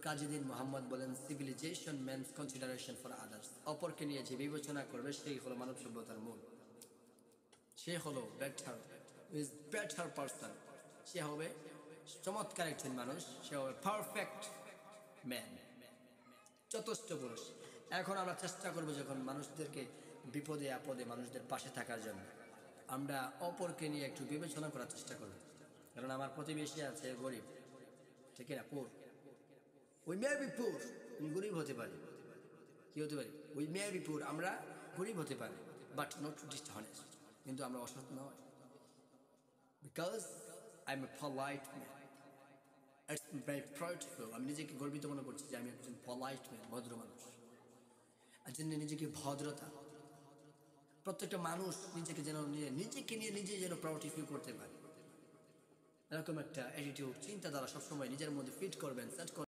কাজীদ্দিন মোহাম্মদ বলেন, civilization means consideration for others. অপরকে নিয়ে যে বিবেচনা করবে সেই হলো মানব সভ্যতার মূল। সে হলো বেটার পার্সন, সে হবে চমৎকার একজন মানুষ, সে হবে পারফেক্ট ম্যান, যথেষ্ট পুরুষ। এখন আমরা চেষ্টা করবো যখন মানুষদেরকে বিপদে আপদে মানুষদের পাশে থাকার জন্য, আমরা অপরকে নিয়ে একটু বিবেচনা করার চেষ্টা করব। কারণ আমার প্রতিবেশী আছে গরিব, ঠিক না, পুর, উই মে বি পুর, গরিব হতে পারি, কি হতে পারি, উই মে বি পুর, আমরা গরিব হতে পারি, বাট নট ডিসঅনেস্ট, কিন্তু আমরা অসৎ নয়। Because I am a polite man, it's very proudful. আমি নিজেকে গর্বিত মনে করছি যে আমি একজন পলাইট ম্যান, ভদ্র মানুষ। আর জন্য নিজেকে ভদ্রতা, প্রত্যেকটা মানুষ নিজেকে যেন নিজেকে নিয়ে নিজে যেন প্রাউড ফিল করতে পারে, এরকম একটা অ্যাটিটিউড, চিন্তাধারা সবসময় নিজের মধ্যে ফিট করবেন, সেট করবেন।